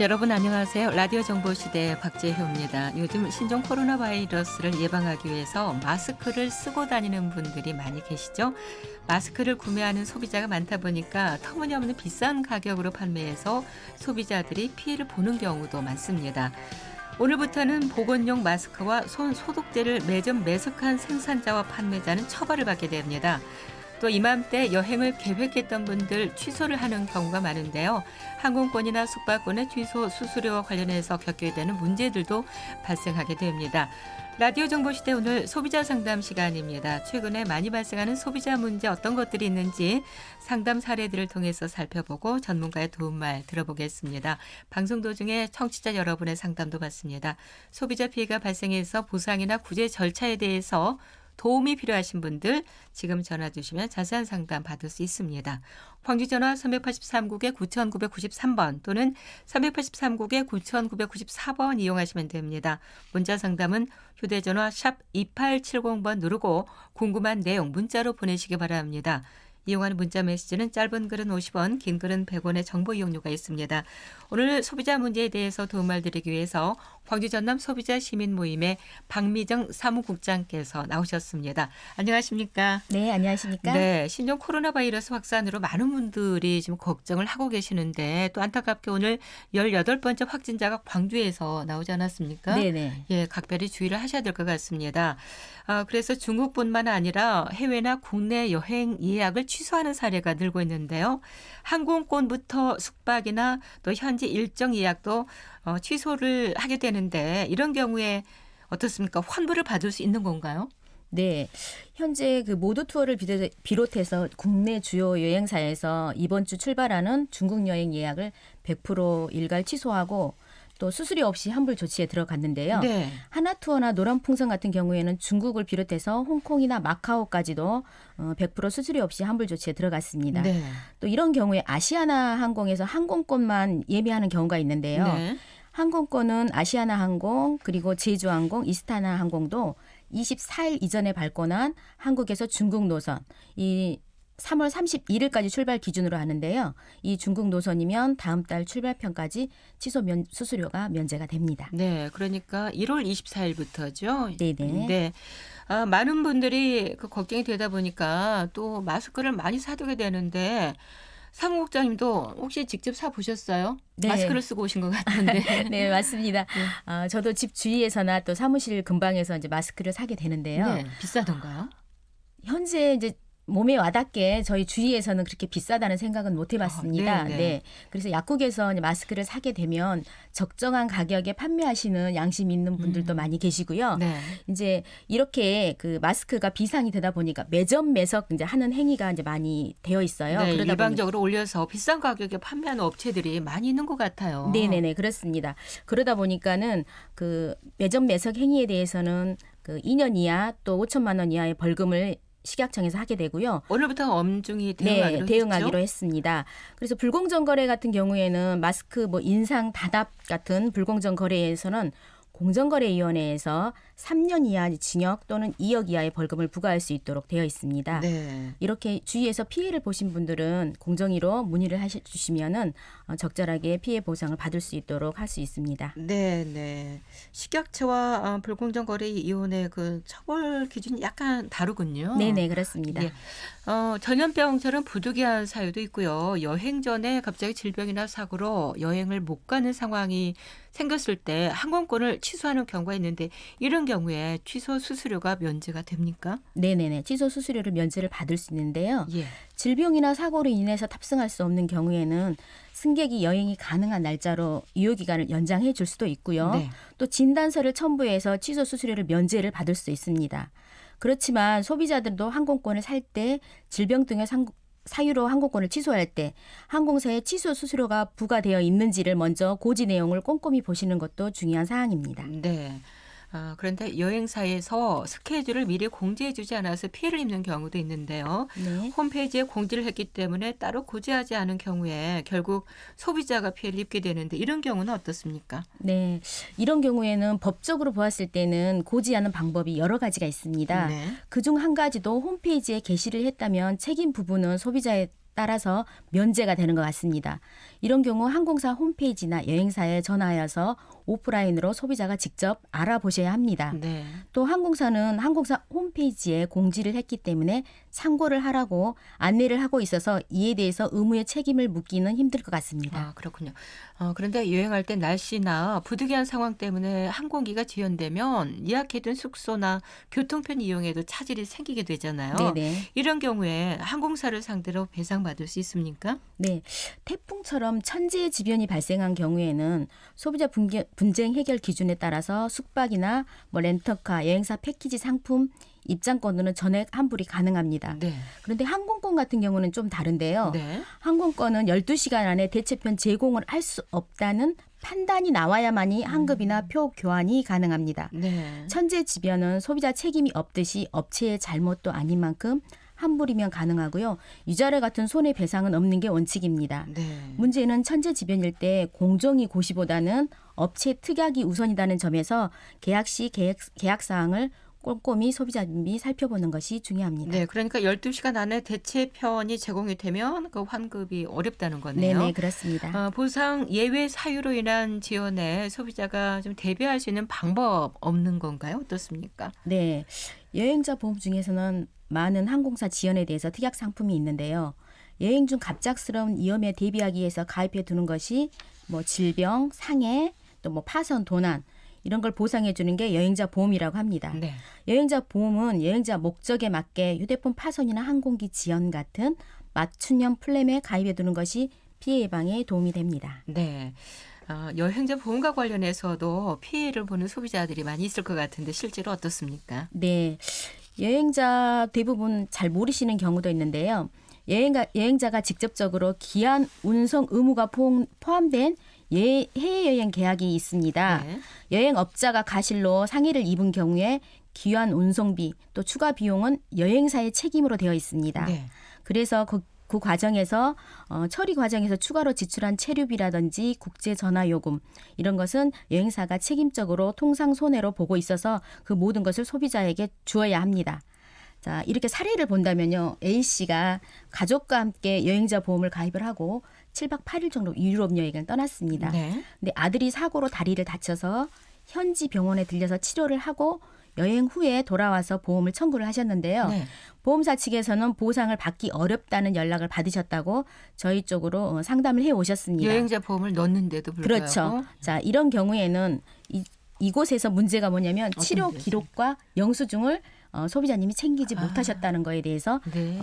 여러분 안녕하세요. 라디오 정보시대 박재효입니다. 요즘 신종 코로나 바이러스를 예방하기 위해서 마스크를 쓰고 다니는 분들이 많이 계시죠. 마스크를 구매하는 소비자가 많다 보니까 터무니없는 비싼 가격으로 판매해서 소비자들이 피해를 보는 경우도 많습니다. 오늘부터는 보건용 마스크와 손 소독제를 매점 매석한 생산자와 판매자는 처벌을 받게 됩니다. 또 이맘때 여행을 계획했던 분들 취소를 하는 경우가 많은데요. 항공권이나 숙박권의 취소 수수료와 관련해서 겪게 되는 문제들도 발생하게 됩니다. 라디오 정보시대 오늘 소비자 상담 시간입니다. 최근에 많이 발생하는 소비자 문제 어떤 것들이 있는지 상담 사례들을 통해서 살펴보고 전문가의 도움말 들어보겠습니다. 방송 도중에 청취자 여러분의 상담도 받습니다. 소비자 피해가 발생해서 보상이나 구제 절차에 대해서 도움이 필요하신 분들 지금 전화 주시면 자세한 상담 받을 수 있습니다. 광주 전화 383국에 9993번 또는 383국에 9994번 이용하시면 됩니다. 문자 상담은 휴대전화 샵 2870번 누르고 궁금한 내용 문자로 보내시기 바랍니다. 이용하는 문자 메시지는 짧은 글은 50원, 긴 글은 100원의 정보 이용료가 있습니다. 오늘 소비자 문제에 대해서 도움을 드리기 위해서 광주 전남 소비자 시민 모임의 박미정 사무국장께서 나오셨습니다. 안녕하십니까? 네, 안녕하십니까? 네, 신종 코로나 바이러스 확산으로 많은 분들이 지금 걱정을 하고 계시는데 또 안타깝게 오늘 18번째 확진자가 광주에서 나오지 않았습니까? 네네. 예, 각별히 주의를 하셔야 될 것 같습니다. 그래서 중국뿐만 아니라 해외나 국내 여행 예약을 취소하는 사례가 늘고 있는데요. 항공권부터 숙박이나 또 현지 일정 예약도 취소를 하게 되는데 이런 경우에 어떻습니까? 환불을 받을 수 있는 건가요? 네. 현재 그 모두 투어를 비롯해서 국내 주요 여행사에서 이번 주 출발하는 중국 여행 예약을 100% 일괄 취소하고 또 수수료 없이 환불 조치에 들어갔는데요. 네. 하나투어나 노란풍선 같은 경우에는 중국을 비롯해서 홍콩이나 마카오까지도 100% 수수료 없이 환불 조치에 들어갔습니다. 네. 또 이런 경우에 아시아나 항공에서 항공권만 예매하는 경우가 있는데요. 네. 항공권은 아시아나 항공 그리고 제주항공, 이스타나 항공도 24일 이전에 발권한 한국에서 중국 노선 이 3월 31일까지 출발 기준으로 하는데요. 이 중국 노선이면 다음 달 출발편까지 취소 수수료가 면제가 됩니다. 네, 그러니까 1월 24일부터죠. 네네. 네. 많은 분들이 그 걱정이 되다 보니까 또 마스크를 많이 사두게 되는데 사무국장님도 혹시 직접 사 보셨어요? 네. 마스크를 쓰고 오신 것 같은데. 네, 맞습니다. 저도 집 주위에서나 또 사무실 근방에서 이제 마스크를 사게 되는데요. 네, 비싸던가요? 현재 이제 몸에 와닿게 저희 주위에서는 그렇게 비싸다는 생각은 못 해봤습니다. 네네. 네. 그래서 약국에서 이제 마스크를 사게 되면 적정한 가격에 판매하시는 양심 있는 분들도 많이 계시고요. 네. 이제 이렇게 그 마스크가 비상이 되다 보니까 매점 매석 이제 하는 행위가 이제 많이 되어 있어요. 네, 그러다 일방적으로 올려서 비싼 가격에 판매하는 업체들이 많이 있는 것 같아요. 네네네, 그렇습니다. 그러다 보니까는 그 매점 매석 행위에 대해서는 그 2년 이하 또 5천만 원 이하의 벌금을 식약청에서 하게 되고요. 오늘부터 엄중히 대응하기로 네, 대응하기로 했죠? 했습니다. 그래서 불공정 거래 같은 경우에는 마스크 뭐 인상 단합 같은 불공정 거래에서는 공정거래위원회에서 3년 이하 징역 또는 2억 이하의 벌금을 부과할 수 있도록 되어 있습니다. 네. 이렇게 주위에서 피해를 보신 분들은 공정위로 문의를 주시면은 적절하게 피해 보상을 받을 수 있도록 할 수 있습니다. 네, 네. 식약처와 불공정 거래 위원회 그 처벌 기준이 약간 다르군요. 네네, 그렇습니다. 예. 전염병처럼 부득이한 사유도 있고요. 여행 전에 갑자기 질병이나 사고로 여행을 못 가는 상황이 생겼을 때 항공권을 취소하는 경우가 있는데 이런 경우에 취소 수수료가 면제가 됩니까? 네네네. 취소 수수료를 면제를 받을 수 있는데요. 예. 질병이나 사고로 인해서 탑승할 수 없는 경우에는 승객이 여행이 가능한 날짜로 유효기간을 연장해 줄 수도 있고요. 네. 또 진단서를 첨부해서 취소 수수료를 면제를 받을 수 있습니다. 그렇지만 소비자들도 항공권을 살 때 질병 등의 사유로 항공권을 취소할 때 항공사에 취소 수수료가 부과되어 있는지를 먼저 고지 내용을 꼼꼼히 보시는 것도 중요한 사항입니다. 네. 그런데 여행사에서 스케줄을 미리 공지해 주지 않아서 피해를 입는 경우도 있는데요. 네. 홈페이지에 공지를 했기 때문에 따로 고지하지 않은 경우에 결국 소비자가 피해를 입게 되는데 이런 경우는 어떻습니까? 네. 이런 경우에는 법적으로 보았을 때는 고지하는 방법이 여러 가지가 있습니다. 네. 그중 한 가지도 홈페이지에 게시를 했다면 책임 부분은 소비자의 따라서 면제가 되는 것 같습니다. 이런 경우 항공사 홈페이지나 여행사에 전화하여서 오프라인으로 소비자가 직접 알아보셔야 합니다. 네. 또 항공사는 항공사 홈페이지에 공지를 했기 때문에 참고를 하라고 안내를 하고 있어서 이에 대해서 의무의 책임을 묻기는 힘들 것 같습니다. 아, 그렇군요. 그런데 여행할 때 날씨나 부득이한 상황 때문에 항공기가 지연되면 예약해둔 숙소나 교통편 이용에도 차질이 생기게 되잖아요. 네네. 이런 경우에 항공사를 상대로 배상받을 수 있습니까? 네, 태풍처럼 천재지변이 발생한 경우에는 소비자 분쟁 해결 기준에 따라서 숙박이나 렌터카, 여행사 패키지 상품, 입장권으로는 전액 환불이 가능합니다. 네. 그런데 항공권 같은 경우는 좀 다른데요. 네. 항공권은 12시간 안에 대체편 제공을 할 수 없다는 판단이 나와야만이 환급이나 표 교환이 가능합니다. 네. 천재지변은 소비자 책임이 없듯이 업체의 잘못도 아닌 만큼 환불이면 가능하고요. 위자료 같은 손해배상은 없는 게 원칙입니다. 네. 문제는 천재지변일 때 공정위 고시보다는 업체 특약이 우선이라는 점에서 계약 시 계약 사항을 꼼꼼히 소비자님이 살펴보는 것이 중요합니다. 네, 그러니까 12시간 안에 대체편이 제공이 되면 그 환급이 어렵다는 거네요. 네네, 그렇습니다. 보상 예외 사유로 인한 지연에 소비자가 좀 대비할 수 있는 방법 없는 건가요? 어떻습니까? 네, 여행자 보험 중에서는 많은 항공사 지연에 대해서 특약 상품이 있는데요. 여행 중 갑작스러운 위험에 대비하기 위해서 가입해 두는 것이 질병, 상해, 또 파손, 도난 이런 걸 보상해 주는 게 여행자 보험이라고 합니다. 네. 여행자 보험은 여행자 목적에 맞게 휴대폰 파손이나 항공기 지연 같은 맞춤형 플랜에 가입해 두는 것이 피해 예방에 도움이 됩니다. 네. 여행자 보험과 관련해서도 피해를 보는 소비자들이 많이 있을 것 같은데 실제로 어떻습니까? 네. 여행자 대부분 잘 모르시는 경우도 있는데요. 여행자가 직접적으로 기한 운송 의무가 포함된 해외여행 계약이 있습니다. 네. 여행업자가 가실로 상해를 입은 경우에 귀환 운송비 또 추가 비용은 여행사의 책임으로 되어 있습니다. 네. 그래서 그 과정에서 처리 과정에서 추가로 지출한 체류비라든지 국제 전화 요금 이런 것은 여행사가 책임적으로 통상 손해로 보고 있어서 그 모든 것을 소비자에게 주어야 합니다. 자, 이렇게 사례를 본다면요. A씨가 가족과 함께 여행자 보험을 가입을 하고 7박 8일 정도 유럽 여행을 떠났습니다. 네. 근데 아들이 사고로 다리를 다쳐서 현지 병원에 들려서 치료를 하고 여행 후에 돌아와서 보험을 청구를 하셨는데요. 네. 보험사 측에서는 보상을 받기 어렵다는 연락을 받으셨다고 저희 쪽으로 상담을 해 오셨습니다. 여행자 보험을 넣는데도 불구하고. 그렇죠. 자, 이런 경우에는 이곳에서 문제가 뭐냐면 어떤 치료 문제죠? 기록과 영수증을 소비자님이 챙기지 못하셨다는 거에 대해서 네.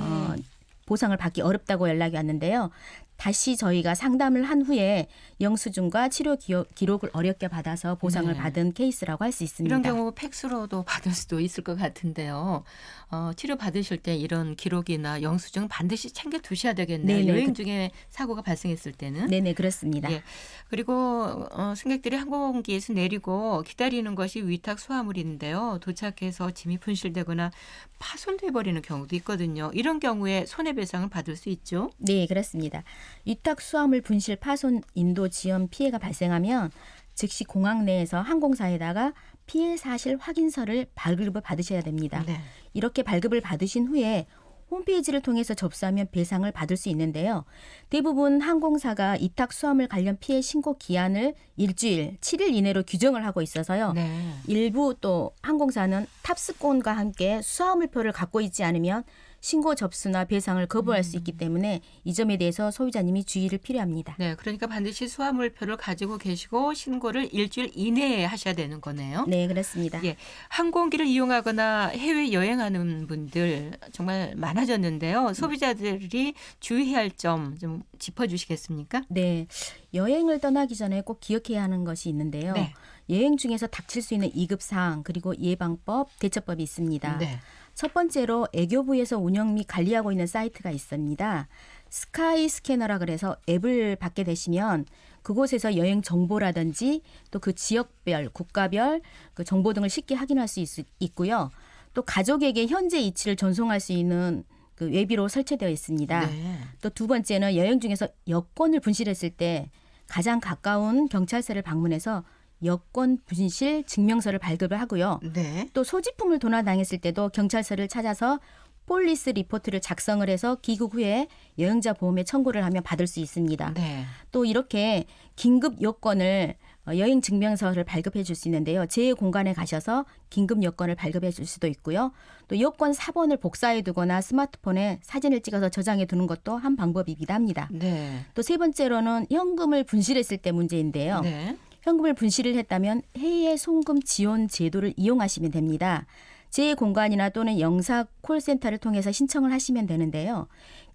보상을 받기 어렵다고 연락이 왔는데요. 다시 저희가 상담을 한 후에 영수증과 치료 기록을 어렵게 받아서 보상을 네. 받은 케이스라고 할 수 있습니다. 이런 경우 팩스로도 받을 수도 있을 것 같은데요. 치료 받으실 때 이런 기록이나 영수증 반드시 챙겨 두셔야 되겠네요. 네네. 여행 중에 사고가 발생했을 때는. 네네, 그렇습니다. 예. 그리고 승객들이 항공기에서 내리고 기다리는 것이 위탁 수화물인데요. 도착해서 짐이 분실되거나 파손돼 버리는 경우도 있거든요. 이런 경우에 손해배상을 받을 수 있죠. 네, 그렇습니다. 위탁 수화물 분실 파손 인도 지연 피해가 발생하면 즉시 공항 내에서 항공사에다가 피해 사실 확인서를 발급을 받으셔야 됩니다. 네. 이렇게 발급을 받으신 후에 홈페이지를 통해서 접수하면 배상을 받을 수 있는데요. 대부분 항공사가 위탁 수화물 관련 피해 신고 기한을 일주일, 7일 이내로 규정을 하고 있어서요. 네. 일부 또 항공사는 탑승권과 함께 수화물표를 갖고 있지 않으면 신고 접수나 배상을 거부할 수 있기 때문에 이 점에 대해서 소비자님이 주의를 필요합니다. 네, 그러니까 반드시 수화물표를 가지고 계시고 신고를 일주일 이내에 하셔야 되는 거네요. 네, 그렇습니다. 예, 항공기를 이용하거나 해외 여행하는 분들 정말 많아졌는데요. 소비자들이 주의해야 할 점 좀 짚어주시겠습니까? 네, 여행을 떠나기 전에 꼭 기억해야 하는 것이 있는데요. 네. 여행 중에서 닥칠 수 있는 위급사항 그리고 예방법, 대처법이 있습니다. 네. 첫 번째로 애교부에서 운영 및 관리하고 있는 사이트가 있습니다. 스카이 스캐너라 그래서 앱을 받게 되시면 그곳에서 여행 정보라든지 또 그 지역별, 국가별 그 정보 등을 쉽게 확인할 수 있고요. 또 가족에게 현재 위치를 전송할 수 있는 그 웹으로 설치되어 있습니다. 네. 또 두 번째는 여행 중에서 여권을 분실했을 때 가장 가까운 경찰서를 방문해서 여권 분실 증명서를 발급을 하고요. 네. 또 소지품을 도난당했을 때도 경찰서를 찾아서 폴리스 리포트를 작성을 해서 귀국 후에 여행자 보험에 청구를 하면 받을 수 있습니다. 네. 또 이렇게 긴급 요건을 여행 증명서를 발급해 줄 수 있는데요. 제 공간에 가셔서 긴급 요건을 발급해 줄 수도 있고요. 또 요건 사본을 복사해 두거나 스마트폰에 사진을 찍어서 저장해 두는 것도 한 방법이기도 합니다. 네. 또 세 번째로는 현금을 분실했을 때 문제인데요. 네. 현금을 분실을 했다면 해외 송금 지원 제도를 이용하시면 됩니다. 제 공간이나 또는 영사 콜센터를 통해서 신청을 하시면 되는데요.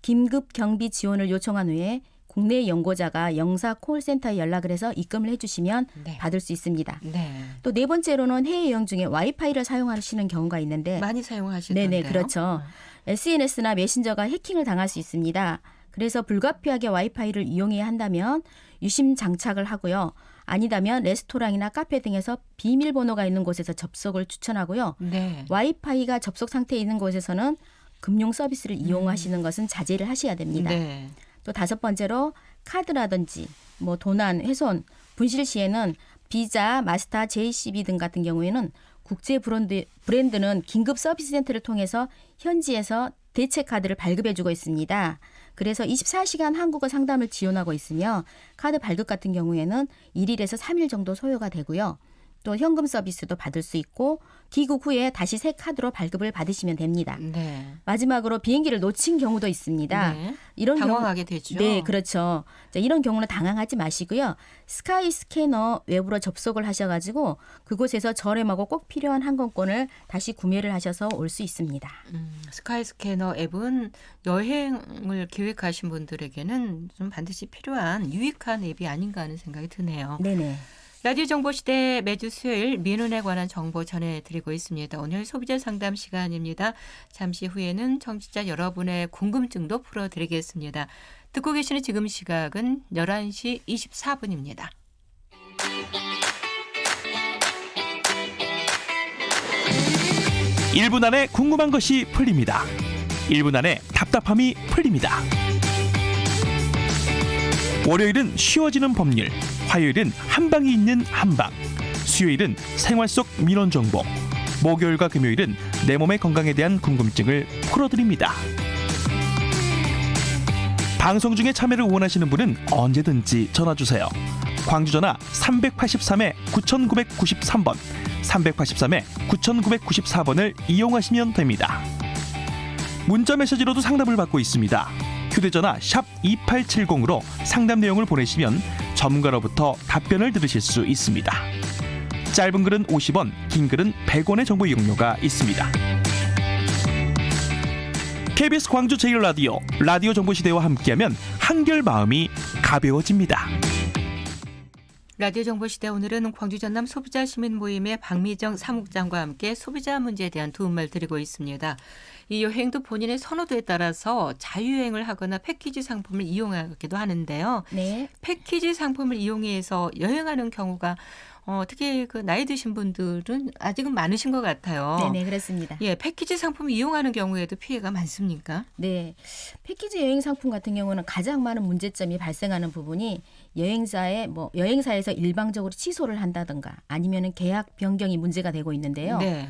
긴급 경비 지원을 요청한 후에 국내 연고자가 영사 콜센터에 연락을 해서 입금을 해주시면 네. 받을 수 있습니다. 네. 또 네 번째로는 해외 여행 중에 와이파이를 사용하시는 경우가 있는데 많이 사용하시던데요. 네네 그렇죠. SNS나 메신저가 해킹을 당할 수 있습니다. 그래서 불가피하게 와이파이를 이용해야 한다면 유심 장착을 하고요. 아니다면 레스토랑이나 카페 등에서 비밀번호가 있는 곳에서 접속을 추천하고요. 네. 와이파이가 접속 상태에 있는 곳에서는 금융 서비스를 이용하시는 것은 자제를 하셔야 됩니다. 네. 또 다섯 번째로 카드라든지 뭐 도난, 훼손, 분실 시에는 비자, 마스터, JCB 등 같은 경우에는 국제 브랜드는 긴급 서비스 센터를 통해서 현지에서 대체 카드를 발급해주고 있습니다. 그래서 24시간 한국어 상담을 지원하고 있으며 카드 발급 같은 경우에는 1일에서 3일 정도 소요가 되고요. 또 현금 서비스도 받을 수 있고 귀국 후에 다시 새 카드로 발급을 받으시면 됩니다. 네. 마지막으로 비행기를 놓친 경우도 있습니다. 네. 이런 당황하게 되죠. 네, 그렇죠. 자, 이런 경우는 당황하지 마시고요. 스카이 스캐너 웹으로 접속을 하셔가지고 그곳에서 저렴하고 꼭 필요한 항공권을 다시 구매를 하셔서 올 수 있습니다. 스카이스캐너 앱은 여행을 계획하신 분들에게는 좀 반드시 필요한 유익한 앱이 아닌가 하는 생각이 드네요. 네네. 라디오 정보시대 매주 수요일 민원에 관한 정보 전해드리고 있습니다. 오늘 소비자 상담 시간입니다. 잠시 후에는 청취자 여러분의 궁금증도 풀어드리겠습니다. 듣고 계시는 지금 시각은 11시 24분입니다. 1분 안에 궁금한 것이 풀립니다. 1분 안에 답답함이 풀립니다. 월요일은 쉬워지는 법률, 화요일은 한방이 있는 한방, 수요일은 생활 속 민원 정보, 목요일과 금요일은 내 몸의 건강에 대한 궁금증을 풀어드립니다. 방송 중에 참여를 원하시는 분은 언제든지 전화주세요. 광주 전화 383-9993번, 383-9994번을 이용하시면 됩니다. 문자 메시지로도 상담을 받고 있습니다. 휴대전화 샵 2870으로 상담 내용을 보내시면 전문가로부터 답변을 들으실 수 있습니다. 짧은 글은 50원, 긴 글은 100원의 정보 이용료가 있습니다. KBS 광주 제1라디오, 라디오 정보시대와 함께하면 한결 마음이 가벼워집니다. 라디오 정보시대 오늘은 광주 전남 소비자 시민 모임의 박미정 사무국장과 함께 소비자 문제에 대한 도움을 드리고 있습니다. 이 여행도 본인의 선호도에 따라서 자유여행을 하거나 패키지 상품을 이용하기도 하는데요. 네. 패키지 상품을 이용해서 여행하는 경우가 특히 그 나이 드신 분들은 아직은 많으신 것 같아요. 네네, 그렇습니다. 예, 패키지 상품을 이용하는 경우에도 피해가 많습니까? 네. 패키지 여행 상품 같은 경우는 가장 많은 문제점이 발생하는 부분이 여행사에서 일방적으로 취소를 한다든가 아니면은 계약 변경이 문제가 되고 있는데요. 네.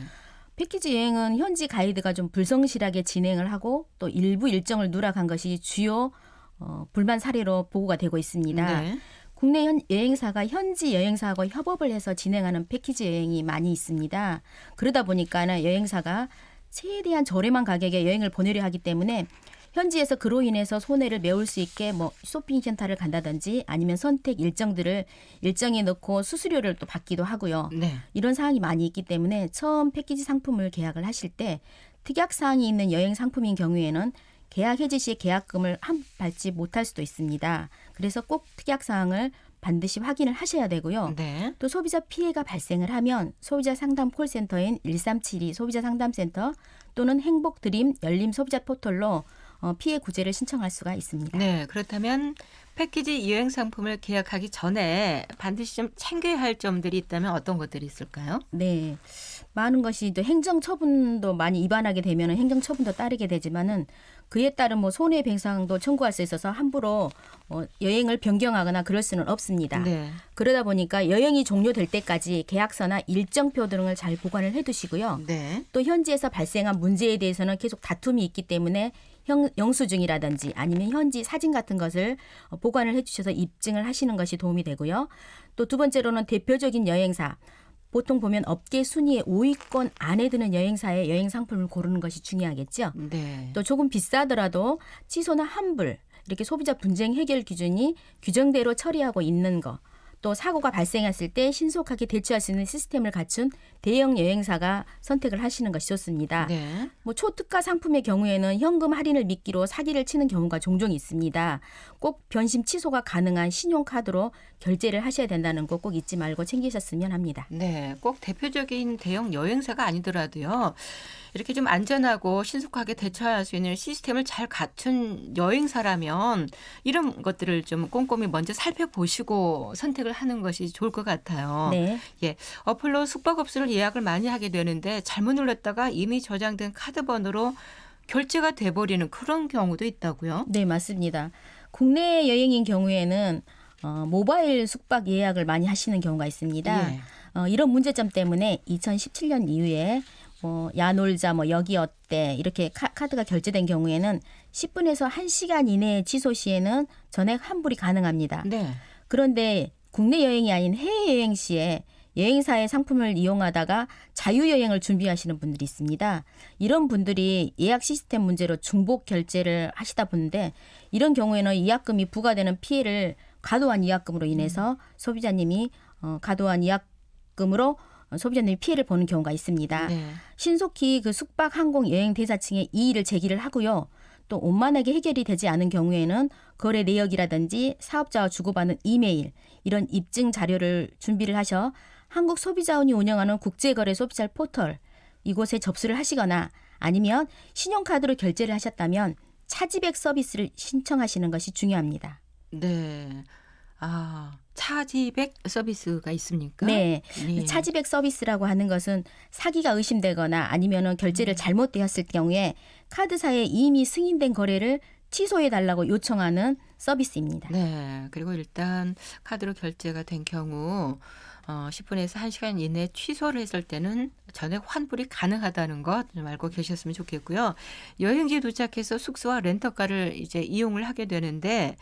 패키지 여행은 현지 가이드가 좀 불성실하게 진행을 하고 또 일부 일정을 누락한 것이 주요 불만 사례로 보고가 되고 있습니다. 네. 국내 여행사가 현지 여행사하고 협업을 해서 진행하는 패키지 여행이 많이 있습니다. 그러다 보니까 여행사가 최대한 저렴한 가격에 여행을 보내려 하기 때문에 현지에서 그로 인해서 손해를 메울 수 있게 쇼핑센터를 간다든지 아니면 선택 일정에 넣고 수수료를 또 받기도 하고요. 네. 이런 사항이 많이 있기 때문에 처음 패키지 상품을 계약을 하실 때 특약 사항이 있는 여행 상품인 경우에는 계약 해지 시 계약금을 받지 못할 수도 있습니다. 그래서 꼭 특약 사항을 반드시 확인을 하셔야 되고요. 네. 또 소비자 피해가 발생을 하면 소비자 상담 콜센터인 1372 소비자 상담센터 또는 행복드림 열림 소비자 포털로 피해 구제를 신청할 수가 있습니다. 네, 그렇다면 패키지 여행 상품을 계약하기 전에 반드시 좀 챙겨야 할 점들이 있다면 어떤 것들이 있을까요? 네. 많은 것이 또 행정 처분도 많이 위반하게 되면 행정 처분도 따르게 되지만은 그에 따른 뭐 손해배상도 청구할 수 있어서 함부로 여행을 변경하거나 그럴 수는 없습니다. 네. 그러다 보니까 여행이 종료될 때까지 계약서나 일정표 등을 잘 보관을 해두시고요. 네. 또 현지에서 발생한 문제에 대해서는 계속 다툼이 있기 때문에 영수증이라든지 아니면 현지 사진 같은 것을 보관을 해주셔서 입증을 하시는 것이 도움이 되고요. 또 두 번째로는 대표적인 여행사, 보통 보면 업계 순위의 5위권 안에 드는 여행사의 여행 상품을 고르는 것이 중요하겠죠. 네. 또 조금 비싸더라도 취소나 환불, 이렇게 소비자 분쟁 해결 기준이 규정대로 처리하고 있는 거, 또 사고가 발생했을 때 신속하게 대처할 수 있는 시스템을 갖춘 대형 여행사가 선택을 하시는 것이 좋습니다. 네. 뭐 초특가 상품의 경우에는 현금 할인을 미끼로 사기를 치는 경우가 종종 있습니다. 꼭 변심 취소가 가능한 신용카드로 결제를 하셔야 된다는 거 꼭 잊지 말고 챙기셨으면 합니다. 네, 꼭 대표적인 대형 여행사가 아니더라도요. 이렇게 좀 안전하고 신속하게 대처할 수 있는 시스템을 잘 갖춘 여행사라면 이런 것들을 좀 꼼꼼히 먼저 살펴보시고 선택을 하는 것이 좋을 것 같아요. 네. 예, 어플로 숙박업소를 예약을 많이 하게 되는데 잘못 눌렀다가 이미 저장된 카드 번호로 결제가 돼버리는 그런 경우도 있다고요? 네, 맞습니다. 국내 여행인 경우에는 모바일 숙박 예약을 많이 하시는 경우가 있습니다. 예. 이런 문제점 때문에 2017년 이후에 야 놀자, 여기 어때 이렇게 카드가 결제된 경우에는 10분에서 1시간 이내에 취소 시에는 전액 환불이 가능합니다. 네. 그런데 국내 여행이 아닌 해외여행 시에 여행사의 상품을 이용하다가 자유여행을 준비하시는 분들이 있습니다. 이런 분들이 예약 시스템 문제로 중복 결제를 하시다 보는데 이런 경우에는 예약금이 부과되는 피해를 과도한 예약금으로 인해서 소비자님이 과도한 예약금으로 소비자님이 피해를 보는 경우가 있습니다. 네. 신속히 그 숙박 항공 여행 대사층에 이의를 제기를 하고요. 또 원만하게 해결이 되지 않은 경우에는 거래 내역이라든지 사업자와 주고받는 이메일 이런 입증 자료를 준비를 하셔 한국소비자원이 운영하는 국제거래 소비자 포털 이곳에 접수를 하시거나 아니면 신용카드로 결제를 하셨다면 차지백 서비스를 신청하시는 것이 중요합니다. 네. 아, 차지백 서비스가 있습니까? 네. 네. 차지백 서비스라고 하는 것은 사기가 의심되거나 아니면은 결제를 잘못되었을 경우에 카드사에 이미 승인된 거래를 취소해달라고 요청하는 서비스입니다. 네. 그리고 일단 카드로 결제가 된 경우 10분에서 1시간 이내에 취소를 했을 때는 전액 환불이 가능하다는 것 좀 알고 계셨으면 좋겠고요. 여행지에 도착해서 숙소와 렌터카를 이제 이용을 하게 되는데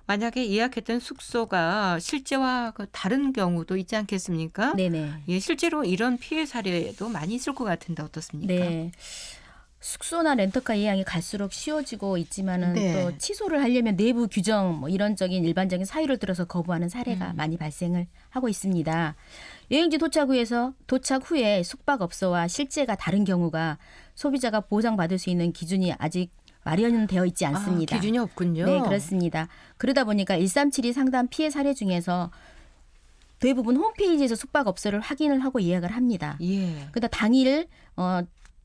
만약에 예약했던 숙소가 실제와 다른 경우도 있지 않겠습니까? 네네. 예, 실제로 이런 피해 사례도 많이 있을 것 같은데 어떻습니까? 네. 숙소나 렌터카 예약이 갈수록 쉬워지고 있지만은 네. 또 취소를 하려면 내부 규정 이런적인 일반적인 사유를 들어서 거부하는 사례가 많이 발생을 하고 있습니다. 여행지 도착 후에 숙박업소와 실제가 다른 경우가 소비자가 보상받을 수 있는 기준이 아직 마련되어 있지 않습니다. 기준이 없군요. 네, 그렇습니다. 그러다 보니까 1372 상담 피해 사례 중에서 대부분 홈페이지에서 숙박업소를 확인을 하고 예약을 합니다. 예. 그러다 당일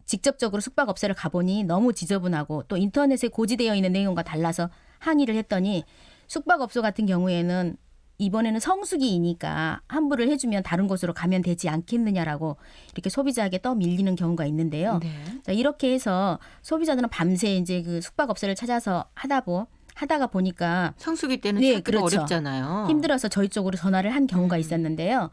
직접적으로 숙박업소를 가보니 너무 지저분하고 또 인터넷에 고지되어 있는 내용과 달라서 항의를 했더니 숙박업소 같은 경우에는 이번에는 성수기이니까 환불을 해주면 다른 곳으로 가면 되지 않겠느냐라고 이렇게 소비자에게 떠밀리는 경우가 있는데요. 네. 자, 이렇게 해서 소비자들은 밤새 이제 그 숙박업소를 찾아서 하다가 보니까 성수기 때는 네, 찾기가 그렇죠. 어렵잖아요. 힘들어서 저희 쪽으로 전화를 한 경우가 있었는데요.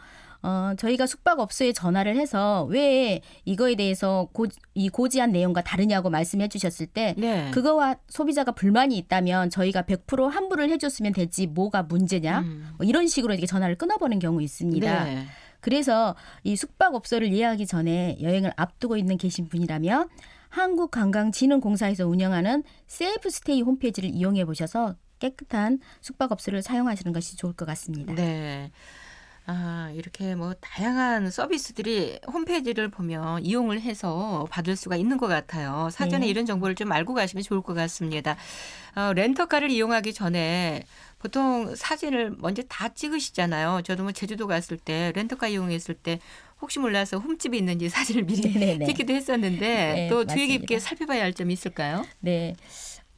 저희가 숙박업소에 전화를 해서 왜 이거에 대해서 이 고지한 내용과 다르냐고 말씀해 주셨을 때 네. 그거와 소비자가 불만이 있다면 저희가 100% 환불을 해줬으면 되지 뭐가 문제냐 이런 식으로 이렇게 전화를 끊어버리는 경우 있습니다. 네. 그래서 이 숙박업소를 예약하기 전에 여행을 앞두고 계신 분이라면 한국관광진흥공사에서 운영하는 셀프스테이 홈페이지를 이용해 보셔서 깨끗한 숙박업소를 사용하시는 것이 좋을 것 같습니다. 네. 이렇게 다양한 서비스들이 홈페이지를 보면 이용을 해서 받을 수가 있는 것 같아요. 사전에 네. 이런 정보를 좀 알고 가시면 좋을 것 같습니다. 렌터카를 이용하기 전에 보통 사진을 먼저 다 찍으시잖아요. 저도 제주도 갔을 때 렌터카 이용했을 때 혹시 몰라서 홈집이 있는지 사진을 미리 네네네. 찍기도 했었는데 네, 또 주의 맞습니다. 깊게 살펴봐야 할 점이 있을까요? 네.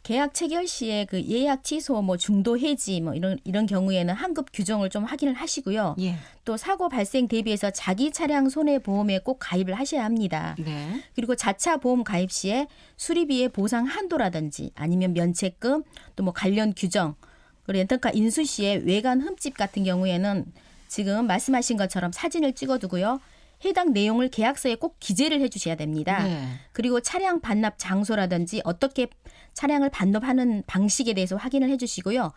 계약 체결 시에 그 예약 취소, 뭐 중도 해지, 뭐 이런 경우에는 환급 규정을 좀 확인을 하시고요. 예. 또 사고 발생 대비해서 자기 차량 손해보험에 꼭 가입을 하셔야 합니다. 네. 그리고 자차 보험 가입 시에 수리비의 보상 한도라든지 아니면 면책금, 또 뭐 관련 규정, 그리고 렌터카 인수 시에 외관 흠집 같은 경우에는 지금 말씀하신 것처럼 사진을 찍어두고요. 해당 내용을 계약서에 꼭 기재를 해주셔야 됩니다. 네. 그리고 차량 반납 장소라든지 어떻게 차량을 반납하는 방식에 대해서 확인을 해주시고요.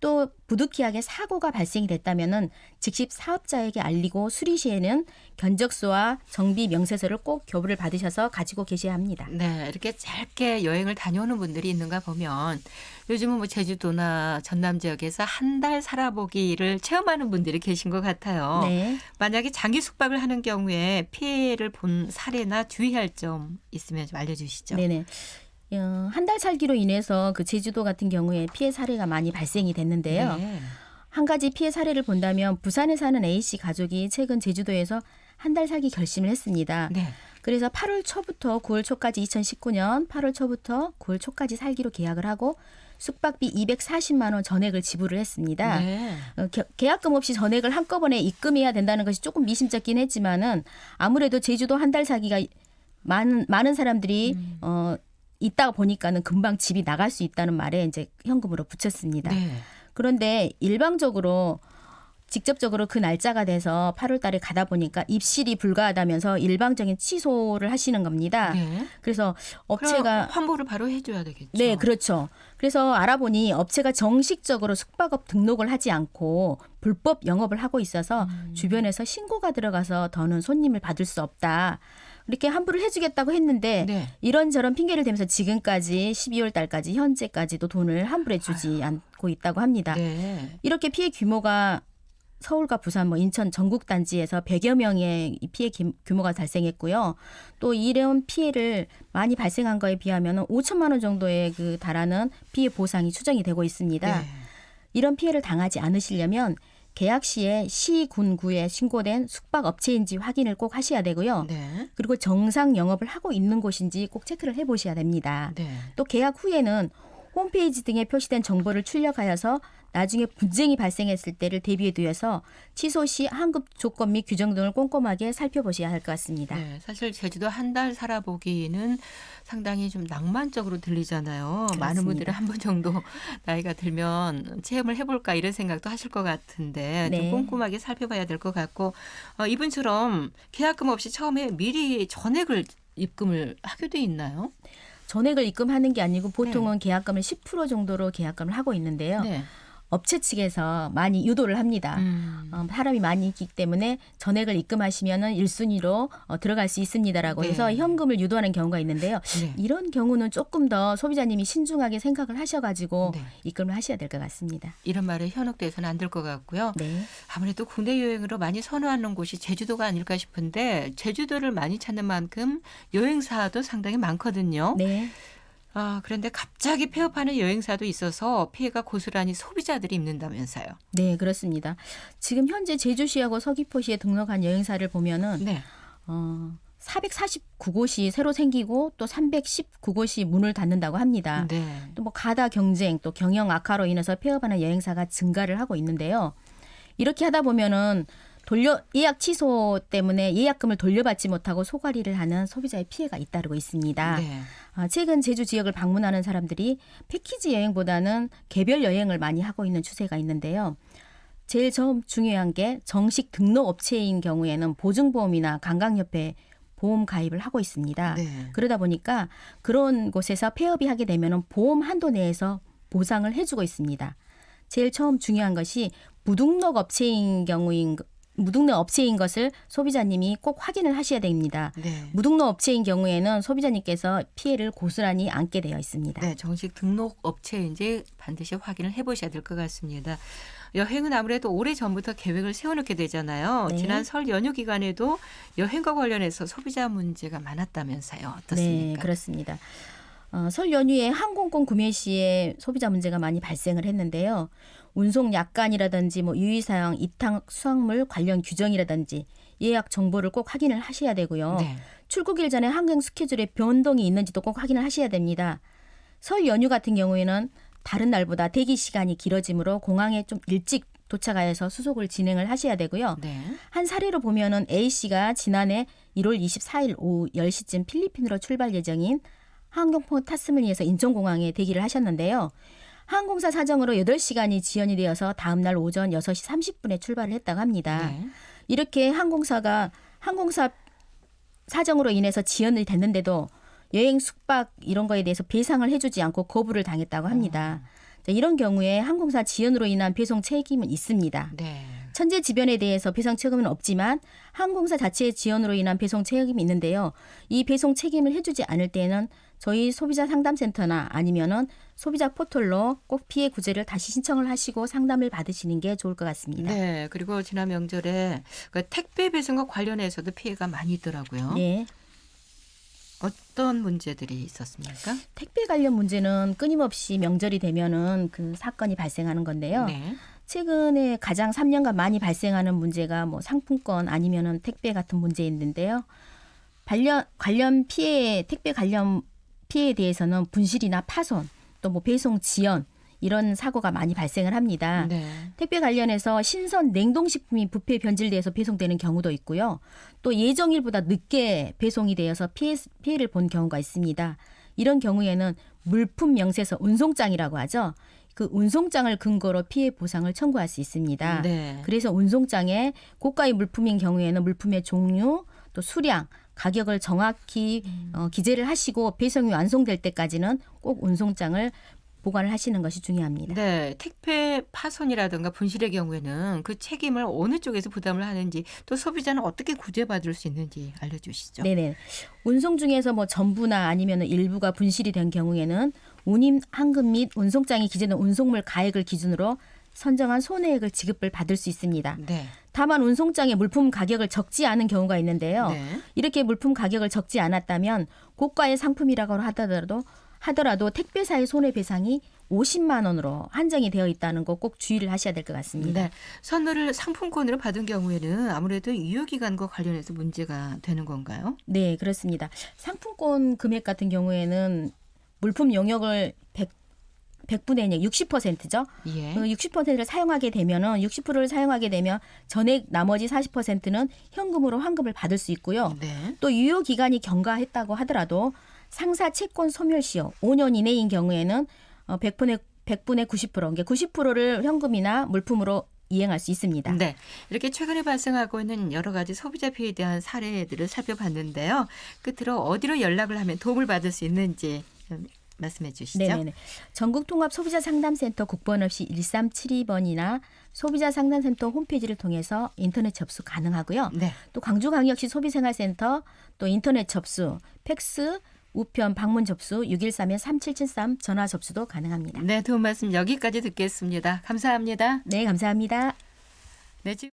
또 부득이하게 사고가 발생이 됐다면은 즉시 사업자에게 알리고 수리 시에는 견적서와 정비 명세서를 꼭 교부를 받으셔서 가지고 계셔야 합니다. 네, 이렇게 짧게 여행을 다녀오는 분들이 있는가 보면 요즘은 뭐 제주도나 전남 지역에서 한 달 살아보기를 체험하는 분들이 계신 것 같아요. 네. 만약에 장기 숙박을 하는 경우에 피해를 본 사례나 주의할 점 있으면 좀 알려주시죠. 네네. 한 달 살기로 인해서 그 제주도 같은 경우에 피해 사례가 많이 발생이 됐는데요. 네. 한 가지 피해 사례를 본다면 부산에 사는 A씨 가족이 최근 제주도에서 한 달 살기 결심을 했습니다. 네. 그래서 8월 초부터 9월 초까지 2019년 8월 초부터 9월 초까지 살기로 계약을 하고 숙박비 240만 원 전액을 지불을 했습니다. 네. 계약금 없이 전액을 한꺼번에 입금해야 된다는 것이 조금 미심쩍긴 했지만은 아무래도 제주도 한 달 살기가 많은 사람들이 있다 보니까는 금방 집이 나갈 수 있다는 말에 이제 현금으로 붙였습니다. 네. 그런데 일방적으로 직접적으로 그 날짜가 돼서 8월 달에 가다 보니까 입실이 불가하다면서 일방적인 취소를 하시는 겁니다. 네. 그래서 그럼 업체가 환불을 바로 해줘야 되겠죠. 네, 그렇죠. 그래서 알아보니 업체가 정식적으로 숙박업 등록을 하지 않고 불법 영업을 하고 있어서 주변에서 신고가 들어가서 더는 손님을 받을 수 없다. 이렇게 환불을 해주겠다고 했는데 네. 이런저런 핑계를 대면서 지금까지 12월 달까지 현재까지도 돈을 환불해 주지 않고 있다고 합니다. 네. 이렇게 피해 규모가 서울과 부산, 뭐 인천 전국 단지에서 100여 명의 피해 규모가 발생했고요. 또 이런 피해를 많이 발생한 거에 비하면 5천만 원 정도에 그 달하는 피해 보상이 추정이 되고 있습니다. 네. 이런 피해를 당하지 않으시려면 계약 시에 시, 군, 구에 신고된 숙박업체인지 확인을 꼭 하셔야 되고요. 네. 그리고 정상 영업을 하고 있는 곳인지 꼭 체크를 해보셔야 됩니다. 네. 또 계약 후에는 홈페이지 등에 표시된 정보를 출력하여서 나중에 분쟁이 발생했을 때를 대비해 두어서 취소 시 환급 조건 및 규정 등을 꼼꼼하게 살펴보셔야 할 것 같습니다. 네, 사실 제주도 한 달 살아보기는 상당히 좀 낭만적으로 들리잖아요. 많은 분들은 한 번 정도 나이가 들면 체험을 해볼까 이런 생각도 하실 것 같은데 네. 좀 꼼꼼하게 살펴봐야 될 것 같고 이분처럼 계약금 없이 처음에 미리 전액을 입금을 하게 돼 있나요? 전액을 입금하는 게 아니고 보통은 계약금을 10% 정도로 계약금을 하고 있는데요. 네. 업체 측에서 많이 유도를 합니다. 사람이 많이 있기 때문에 전액을 입금하시면은 1순위로 들어갈 수 있습니다라고 네. 해서 현금을 유도하는 경우가 있는데요. 네. 이런 경우는 조금 더 소비자님이 신중하게 생각을 하셔가지고 네. 입금을 하셔야 될 것 같습니다. 이런 말에 현혹돼서는 안 될 것 같고요. 네. 아무래도 국내 여행으로 많이 선호하는 곳이 제주도가 아닐까 싶은데 제주도를 많이 찾는 만큼 여행사도 상당히 많거든요. 네. 그런데 갑자기 폐업하는 여행사도 있어서 피해가 고스란히 소비자들이 입는다면서요. 네, 그렇습니다. 지금 현재 제주시하고 서귀포시에 등록한 여행사를 보면은 네. 449곳이 새로 생기고 또 319곳이 문을 닫는다고 합니다. 네. 또 뭐 가다 경쟁 또 경영 악화로 인해서 폐업하는 여행사가 증가를 하고 있는데요. 이렇게 하다 보면은 예약 취소 때문에 예약금을 돌려받지 못하고 소가리를 하는 소비자의 피해가 잇따르고 있습니다. 네. 최근 제주 지역을 방문하는 사람들이 패키지 여행보다는 개별 여행을 많이 하고 있는 추세가 있는데요. 제일 중요한 게 정식 등록 업체인 경우에는 보증보험이나 관광협회 보험 가입을 하고 있습니다. 네. 그러다 보니까 그런 곳에서 폐업이 하게 되면 보험 한도 내에서 보상을 해주고 있습니다. 제일 처음 중요한 것이 무등록 업체인 것을 소비자님이 꼭 확인을 하셔야 됩니다. 네. 무등록 업체인 경우에는 소비자님께서 피해를 고스란히 안게 되어 있습니다. 네, 정식 등록 업체인지 반드시 확인을 해보셔야 될 것 같습니다. 여행은 아무래도 오래전부터 계획을 세워놓게 되잖아요. 네. 지난 설 연휴 기간에도 여행과 관련해서 소비자 문제가 많았다면서요. 어떻습니까? 네, 그렇습니다. 설 연휴에 항공권 구매 시에 소비자 문제가 많이 발생을 했는데요. 운송 약관이라든지 뭐 유의사항, 이탁 수확물 관련 규정이라든지 예약 정보를 꼭 확인을 하셔야 되고요. 네. 출국일 전에 항공 스케줄에 변동이 있는지도 꼭 확인을 하셔야 됩니다. 설 연휴 같은 경우에는 다른 날보다 대기 시간이 길어지므로 공항에 좀 일찍 도착하여서 수속을 진행을 하셔야 되고요. 네. 한 사례로 보면은 A씨가 지난해 1월 24일 오후 10시쯤 필리핀으로 출발 예정인 항공포 타스마니아에서 인천공항에 대기를 하셨는데요. 항공사 사정으로 8시간이 지연이 되어서 다음날 오전 6시 30분에 출발을 했다고 합니다. 네. 이렇게 항공사 사정으로 인해서 지연이 됐는데도 여행 숙박 이런 거에 대해서 배상을 해주지 않고 거부를 당했다고 합니다. 자, 이런 경우에 항공사 지연으로 인한 배송 책임은 있습니다. 네. 천재지변에 대해서 배송 책임은 없지만 항공사 자체의 지연으로 인한 배송 책임이 있는데요. 이 배송 책임을 해주지 않을 때는 저희 소비자 상담센터나 아니면은 소비자 포털로 꼭 피해 구제를 다시 신청을 하시고 상담을 받으시는 게 좋을 것 같습니다. 네. 그리고 지난 명절에 그 택배 배송과 관련해서도 피해가 많이 있더라고요. 네. 어떤 문제들이 있었습니까? 택배 관련 문제는 끊임없이 명절이 되면은 그 사건이 발생하는 건데요. 네. 최근에 가장 3년간 많이 발생하는 문제가 뭐 상품권 아니면은 택배 같은 문제였는데요. 관련 피해, 택배 관련 피해에 대해서는 분실이나 파손, 또 뭐 배송 지연 이런 사고가 많이 발생을 합니다. 네. 택배 관련해서 신선 냉동식품이 부패 변질돼서 배송되는 경우도 있고요. 또 예정일보다 늦게 배송이 되어서 피해를 본 경우가 있습니다. 이런 경우에는 물품 명세서 운송장이라고 하죠. 그 운송장을 근거로 피해 보상을 청구할 수 있습니다. 네. 그래서 운송장에 고가의 물품인 경우에는 물품의 종류, 또 수량, 가격을 정확히 기재를 하시고 배송이 완성될 때까지는 꼭 운송장을 보관을 하시는 것이 중요합니다. 네, 택배 파손이라든가 분실의 경우에는 그 책임을 어느 쪽에서 부담을 하는지 또 소비자는 어떻게 구제받을 수 있는지 알려주시죠. 네네. 운송 중에서 뭐 전부나 아니면 일부가 분실이 된 경우에는 운임 한금 및 운송장에 기재된 운송물 가액을 기준으로 선정한 손해액을 지급을 받을 수 있습니다. 네. 다만 운송장에 물품 가격을 적지 않은 경우가 있는데요. 네. 이렇게 물품 가격을 적지 않았다면 고가의 상품이라고 하더라도 택배사의 손해배상이 50만 원으로 한정이 되어 있다는 거 꼭 주의를 하셔야 될 것 같습니다. 네. 선물을 상품권으로 받은 경우에는 아무래도 유효기간과 관련해서 문제가 되는 건가요? 네, 그렇습니다. 상품권 금액 같은 경우에는 물품 용역을 100분의 60%죠. 예. 그 60%를 사용하게 되면은 60%를 사용하게 되면 전액 나머지 40%는 현금으로 환급을 받을 수 있고요. 네. 또 유효 기간이 경과했다고 하더라도 상사 채권 소멸시효 5년 이내인 경우에는 100분의 90%, 그러니까 90%를 현금이나 물품으로 이행할 수 있습니다. 네. 이렇게 최근에 발생하고 있는 여러 가지 소비자 피해에 대한 사례들을 살펴봤는데요. 끝으로 어디로 연락을 하면 도움을 받을 수 있는지 좀 말씀해 주시죠. 네네네. 전국통합소비자상담센터 국번 없이 1372번이나 소비자상담센터 홈페이지를 통해서 인터넷 접수 가능하고요. 네. 또 광주광역시 소비생활센터 또 인터넷 접수, 팩스, 우편 방문 접수 613-3773 전화 접수도 가능합니다. 네, 도움 말씀 여기까지 듣겠습니다. 감사합니다. 네, 감사합니다. 네, 지금